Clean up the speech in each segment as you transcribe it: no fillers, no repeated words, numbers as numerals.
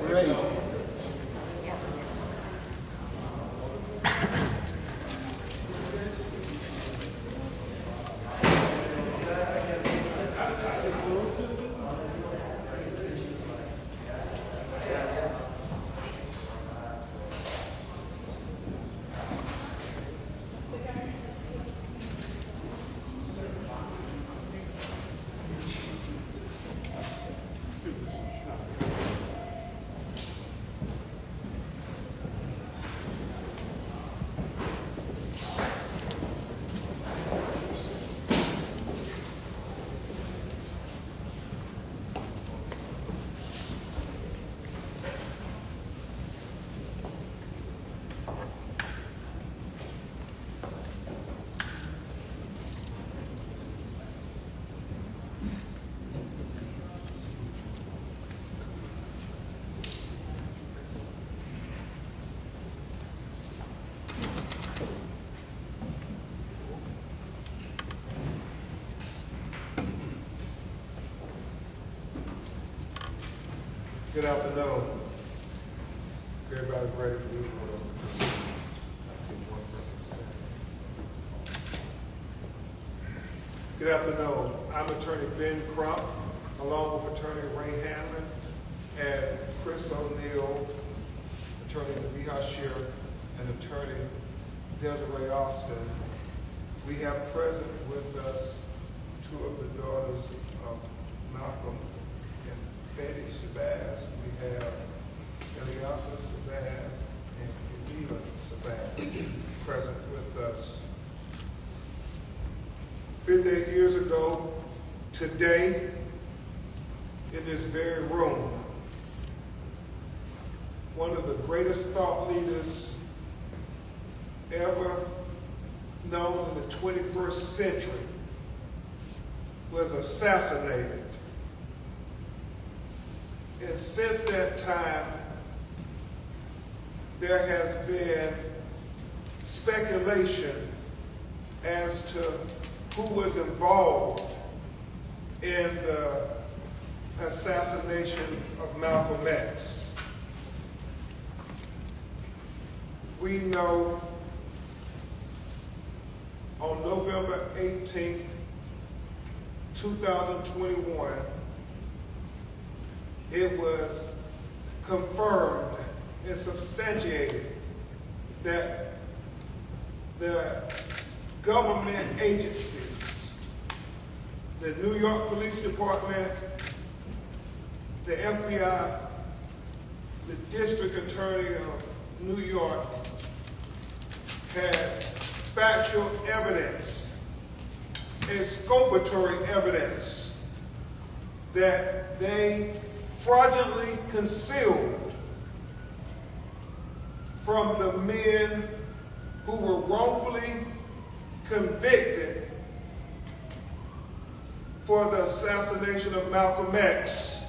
Great. Good afternoon. Everybody ready to do I see one person. Good afternoon. I'm Attorney Ben Crump, along with Attorney Ray Hanlon and Chris O'Neill, Attorney Nabi Hashir, and Attorney Desiree Austin. We have present with us two of the daughters of Malcolm and Betty Shabazz. We have Eliasa Shabazz and Edila Shabazz present with us. 58 years ago today, in this very room, one of the greatest thought leaders ever known in the 21st century was assassinated. And since that time, there has been speculation as to who was involved in the assassination of Malcolm X. We know on November 18th, 2021, it was confirmed and substantiated that the government agencies, the New York Police Department, the FBI, the District Attorney of New York, had factual evidence, exculpatory evidence that they fraudulently concealed from the men who were wrongfully convicted for the assassination of Malcolm X.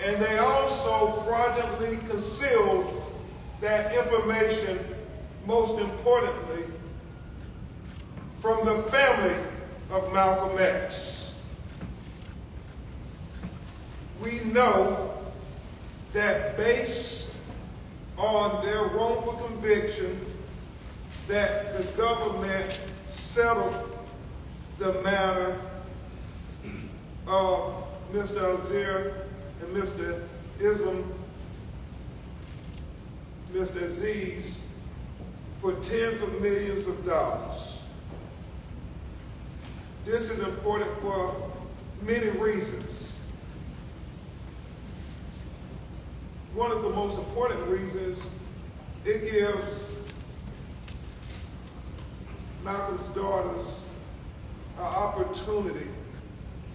And they also fraudulently concealed that information, most importantly, from the family of Malcolm X. We know that based on their wrongful conviction, that the government settled the matter of Mr. Azir and Mr. Mr. Aziz for tens of millions of dollars. This is important for many reasons. One of the most important reasons, it gives Malcolm's daughters an opportunity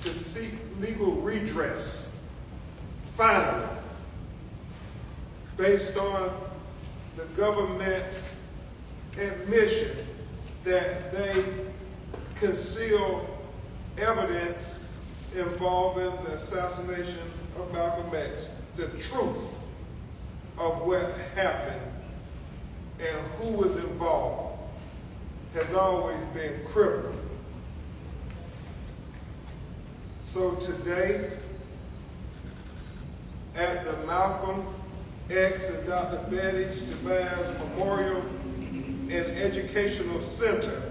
to seek legal redress, finally, based on the government's admission that they concealed evidence involving the assassination of Malcolm X. The truth of what happened and who was involved has always been critical. So today, at Malcolm X and Dr. Betty Shabazz Memorial and Educational Center,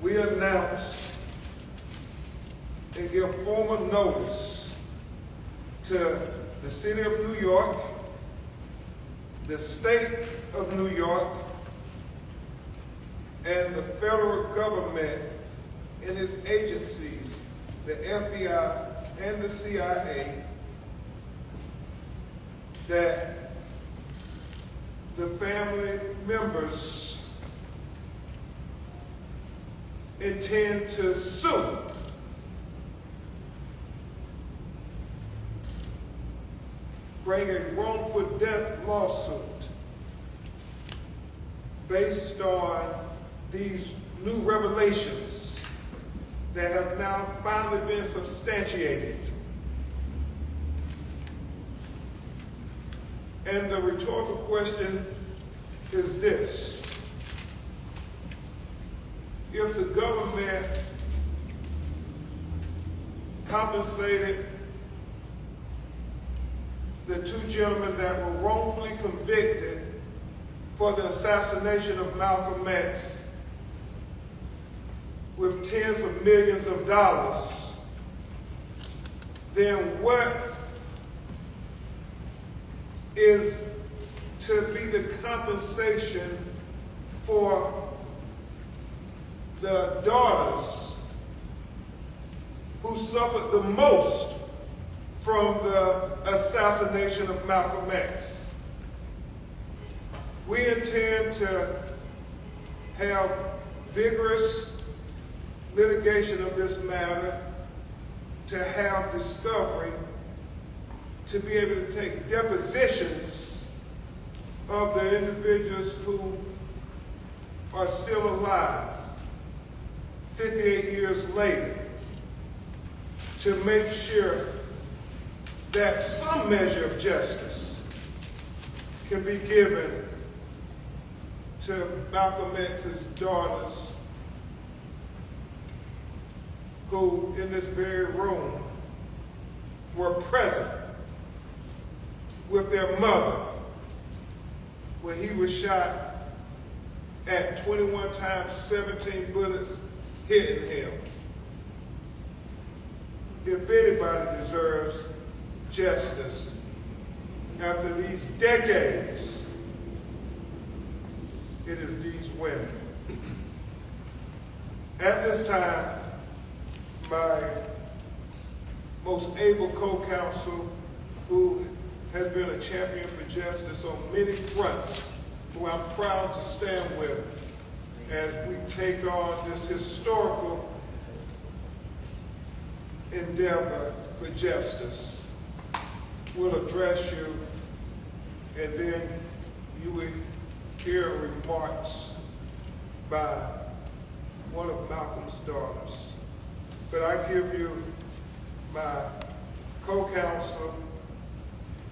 we announce and give formal notice to the City of New York, the State of New York, and the federal government and its agencies, the FBI and the CIA, that the family members intend to sue bring a wrongful death lawsuit based on these new revelations that have now finally been substantiated. And the rhetorical question is this: if the government compensated the two gentlemen that were wrongfully convicted for the assassination of Malcolm X with tens of millions of dollars, then what is to be the compensation for the daughters who suffered the most from the assassination of Malcolm X? We intend to have vigorous litigation of this matter, to have discovery, to be able to take depositions of the individuals who are still alive 58 years later, to make sure that some measure of justice can be given to Malcolm X's daughters, who in this very room were present with their mother when he was shot at 21 times 17 bullets hitting him. If anybody deserves justice after these decades, it is these women. At this time, my most able co-counsel, who has been a champion for justice on many fronts, who I'm proud to stand with as we take on this historical endeavor for justice, will address you, and then you will hear remarks by one of Malcolm's daughters. But I give you my co-counsel,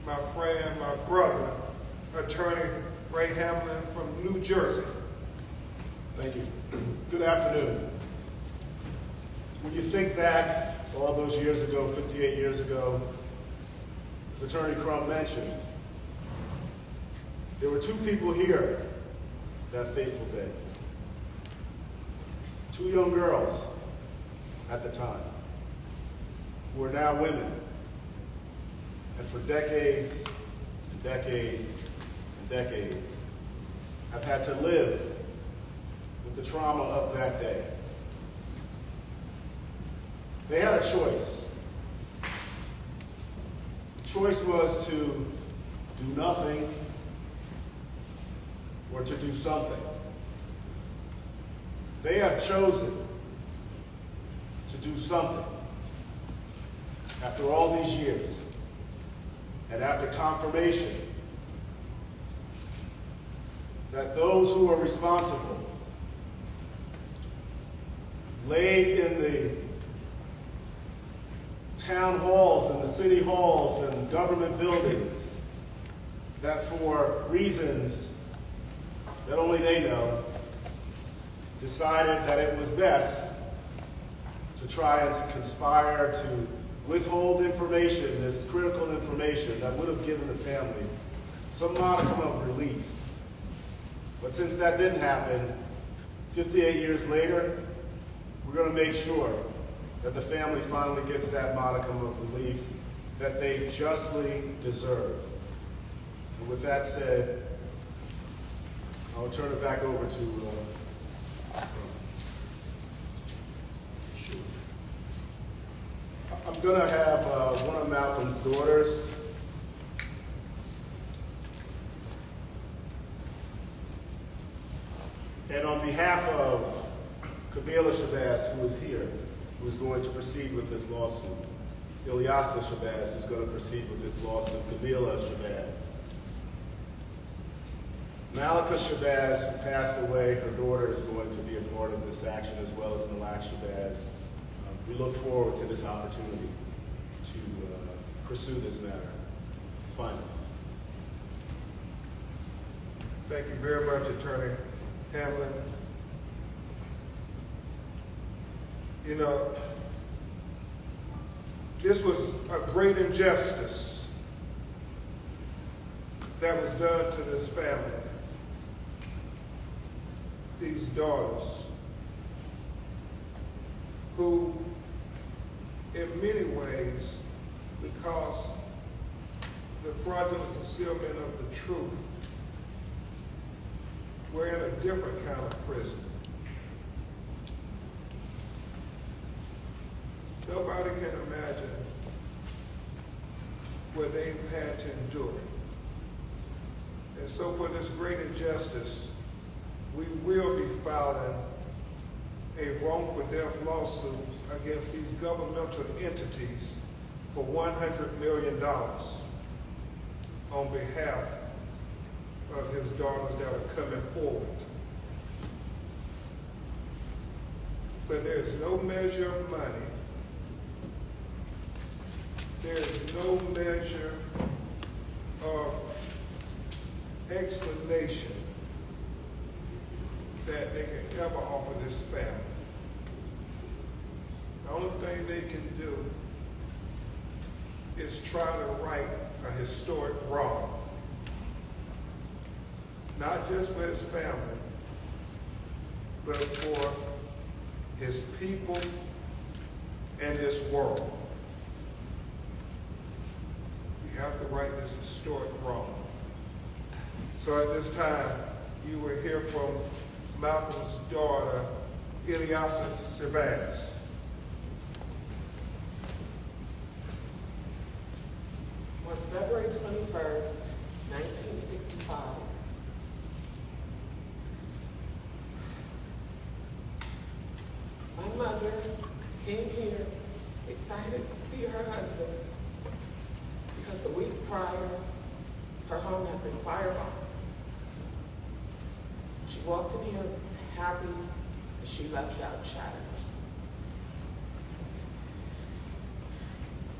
my friend, my brother, Attorney Ray Hamlin from New Jersey. Thank you. Good afternoon. When you think back all those years ago, 58 years ago, as Attorney Crump mentioned, there were two people here that fateful day. Two young girls at the time, who are now women, and for decades and decades and decades have had to live with the trauma of that day. They had a choice. The choice was to do nothing or to do something. They have chosen to do something after all these years and after confirmation that those who are responsible laid in the town halls and the city halls and government buildings, that for reasons that only they know, decided that it was best to try and conspire to withhold information, this critical information that would have given the family some modicum of relief. But since that didn't happen, 58 years later, we're going to make sure that the family finally gets that modicum of relief that they justly deserve. And with that said, I'll turn it back over to I'm going to have one of Malcolm's daughters, and on behalf of Kabila Shabazz, who is here, who is going to proceed with this lawsuit, Ilyasa Shabazz, who's going to proceed with this lawsuit, Kabila Shabazz. Malika Shabazz, who passed away, her daughter is going to be a part of this action, as well as Malak Shabazz. We look forward to this opportunity to pursue this matter. Finally. Thank you very much, Attorney Hamlin. You know, this was a great injustice that was done to this family, these daughters, who in many ways, because the fraudulent concealment of the truth, we're in a different kind of prison. Nobody can imagine what they've had to endure. And so for this great injustice, we will be filing a wrongful death lawsuit against these governmental entities for $100 million on behalf of his daughters that are coming forward. But there's no measure of money, there's no measure of explanation that they can ever offer this family. The only thing they can do is try to right a historic wrong. Not just for his family, but for his people and this world. We have to right this historic wrong. So at this time, you will hear from Malcolm's daughter, Ilyasa Shabazz. On February 21st, 1965, my mother came here excited to see her husband because a week prior, her home had been firebombed. She walked in here happy, and she left out shattered.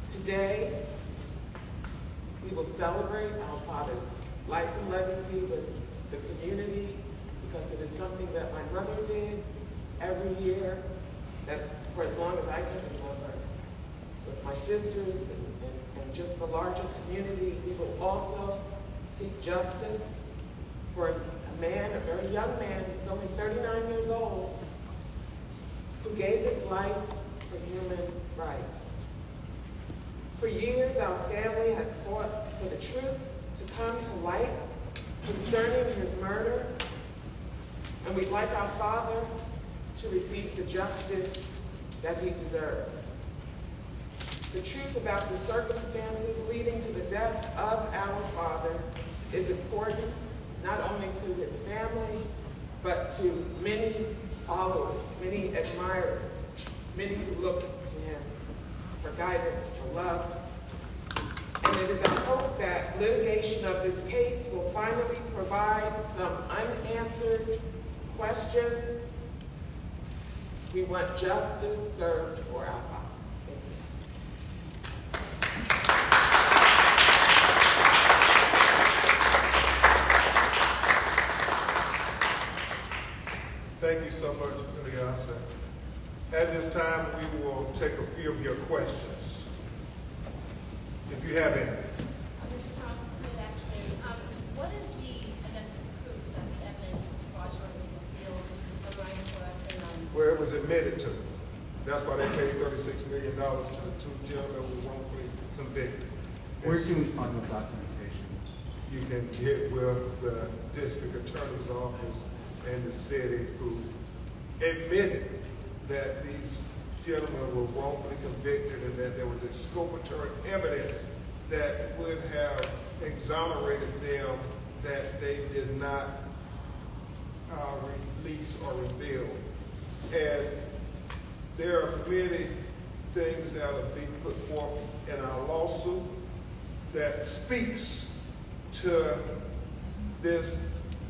Today, we will celebrate our father's life and legacy with the community because it is something that my mother did every year, that for as long as I can remember, with my sisters and just the larger community. We will also seek justice for a man, a very young man, he's only 39 years old, who gave his life for human rights. For years, our family has fought for the truth to come to light concerning his murder, and we'd like our father to receive the justice that he deserves. The truth about the circumstances leading to the death of our father is important not only to his family, but to many followers, many admirers, many who look to him for guidance, for love. And it is our hope that litigation of this case will finally provide some unanswered questions. We want justice served for our father. Thank you so much, Ilyasa. At this time, we will take a few of your questions. have any. Mr. Crump, good afternoon. What is the, I guess, the proof that the evidence was fraudulently concealed? Summarize for us and, Where it was admitted to. That's why they paid $36 million to the two gentlemen who were wrongfully convicted. Where can we find the documentation? You can get with the district attorney's office and the city who admitted that these gentlemen were wrongfully convicted and that there was exculpatory evidence that would have exonerated them that they did not release or reveal. And there are many things that are being put forth in our lawsuit that speaks to this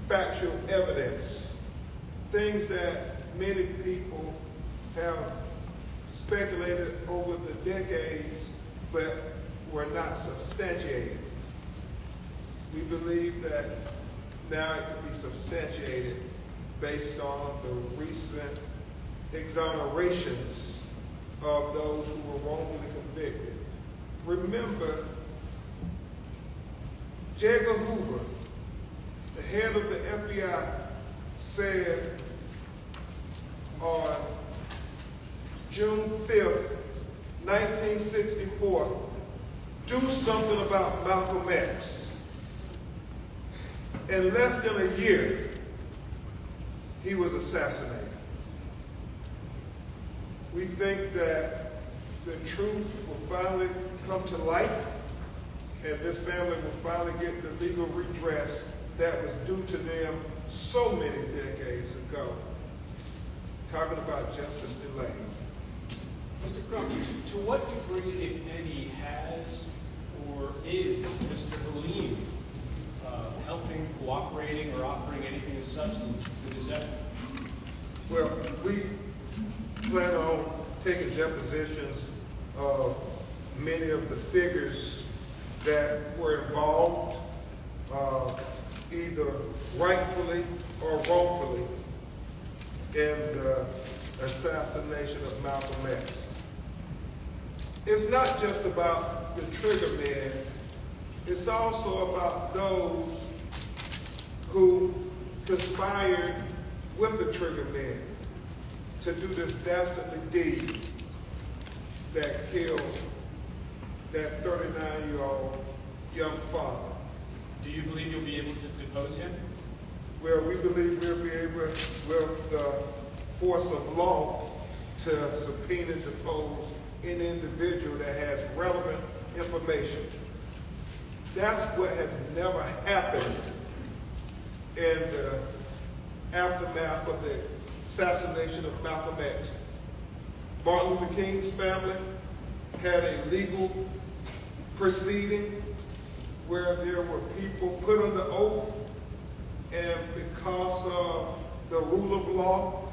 factual evidence, things that many people have speculated over the decades but were not substantiated. We believe that now it can be substantiated based on the recent exonerations of those who were wrongfully convicted. Remember, J. Edgar Hoover, the head of the FBI, said on June 5th, 1964, do something about Malcolm X. In less than a year, he was assassinated. We think that the truth will finally come to light, and this family will finally get the legal redress that was due to them so many decades ago. Talking about justice delayed. Mr. Crump, to what degree, if any, has or is Mr. Halim helping, cooperating, or offering anything of substance to this effort? Well, we plan on taking depositions of many of the figures that were involved, either rightfully or wrongfully, in the assassination of Malcolm X. It's not just about the trigger men, it's also about those who conspired with the trigger men to do this dastardly deed that killed that 39-year-old young father. Do you believe you'll be able to depose him? Well, we believe we'll be able, with the force of law, to subpoena and depose any individual that has relevant information. That's what has never happened in the aftermath of the assassination of Malcolm X. Martin Luther King's family had a legal proceeding where there were people put under oath, and because of the rule of law,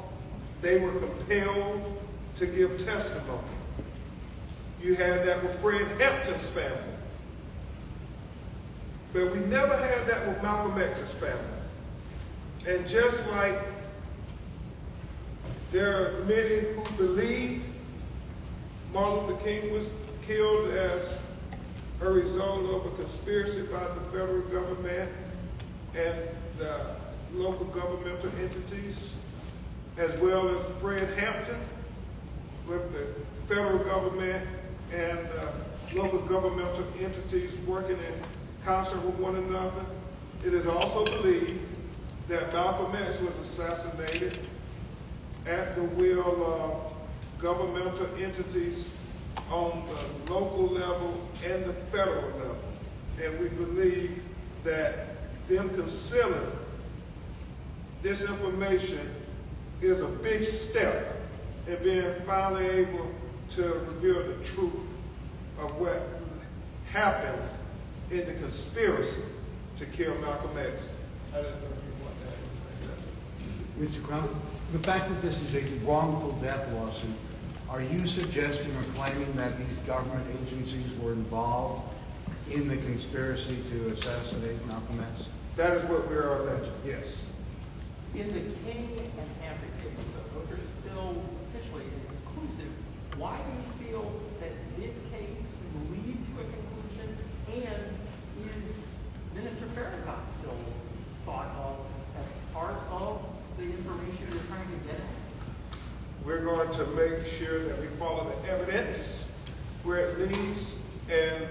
they were compelled to give testimony. You had that with Fred Hampton's family. But we never had that with Malcolm X's family. And just like there are many who believe Martin Luther King was killed as a result of a conspiracy by the federal government and the local governmental entities, as well as Fred Hampton with the federal government and local governmental entities working in concert with one another. It is also believed that Malcolm X was assassinated at the will of governmental entities on the local level and the federal level. And we believe that them concealing this information is a big step in being finally able to reveal the truth of what happened in the conspiracy to kill Malcolm X. I don't know if you want that. Mr. Crump, the fact that this is a wrongful death lawsuit, are you suggesting or claiming that these government agencies were involved in the conspiracy to assassinate Malcolm X? That is what we're alleging, yes. In the King and Hampton cases, those are still officially inconclusive. Why do you feel that this case can lead to a conclusion evidence where it leads, and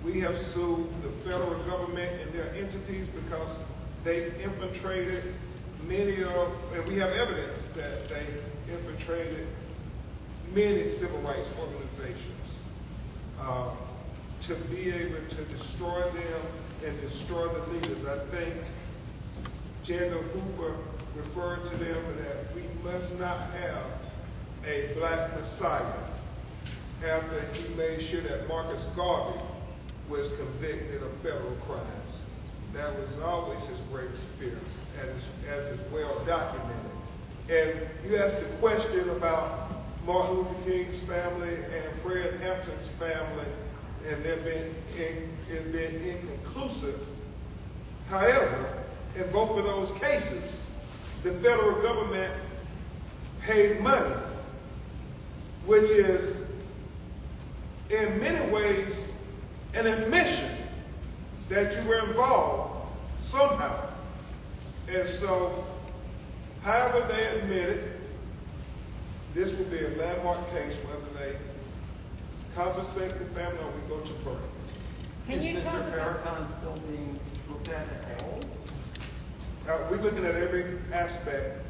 we have sued the federal government and their entities because they infiltrated and we have evidence that they infiltrated many civil rights organizations to be able to destroy them and destroy the leaders. I think General Hoover referred to them that we must not have a black messiah after he made sure that Marcus Garvey was convicted of federal crimes. That was always his greatest fear, as is well documented. And you asked a question about Martin Luther King's family and Fred Hampton's family, and they've been inconclusive. However, in both of those cases, the federal government paid money, which is in many ways an admission that you were involved somehow. And so, however they admit it, this will be a landmark case whether they compensate the family or we go to verdict. Is Mr. Farrakhan still being looked at all? We're looking at every aspect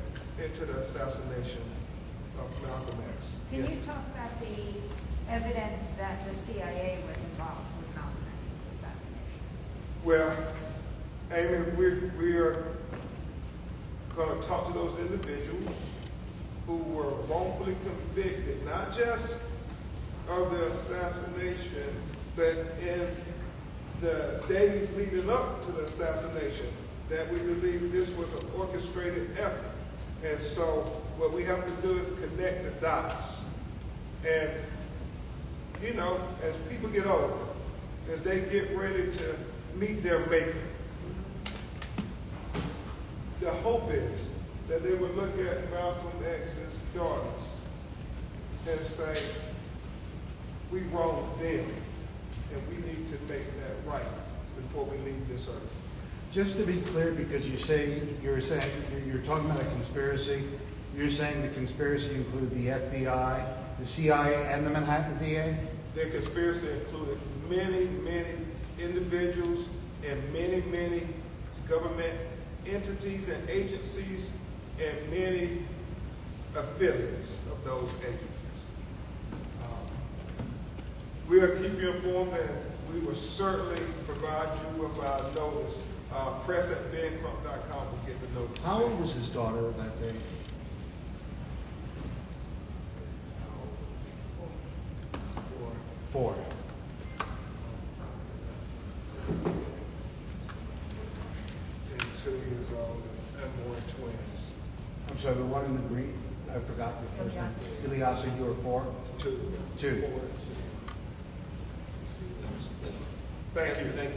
into the assassination of Malcolm X. Can Yes. you talk about the evidence that the CIA was involved with Malcolm X's assassination? Well, Amy, we are going to talk to those individuals who were wrongfully convicted, not just of the assassination, but in the days leading up to the assassination, that we believe this was an orchestrated effort. And so what we have to do is connect the dots. And, you know, as people get older, as they get ready to meet their maker, the hope is that they would look at Malcolm X's daughters and say, we wronged them, and we need to make that right before we leave this earth. Just to be clear, because you're talking about a conspiracy, you're saying the conspiracy included the FBI, the CIA, and the Manhattan DA? The conspiracy included many, many individuals and many, many government entities and agencies and many affiliates of those agencies. We'll keep you informed, and we will certainly provide you with our notice. Press at bencrump.com will get the notice. How old was his daughter that day? 4. And 2 years old, and more twins. I'm sorry, the one in the green, I forgot your first name. Ilyasa, you were 4? 2. 2. 4. Thank you. Thank you.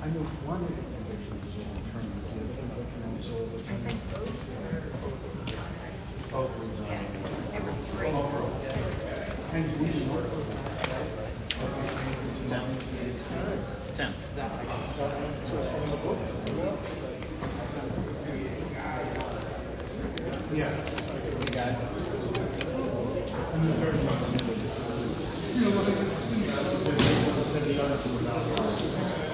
I know one of the convictions is overturned, the other conviction was overturned. I think both Both were done. there were 3. And we should work with that. 10. Yeah. And the third one. You know, the other two were not.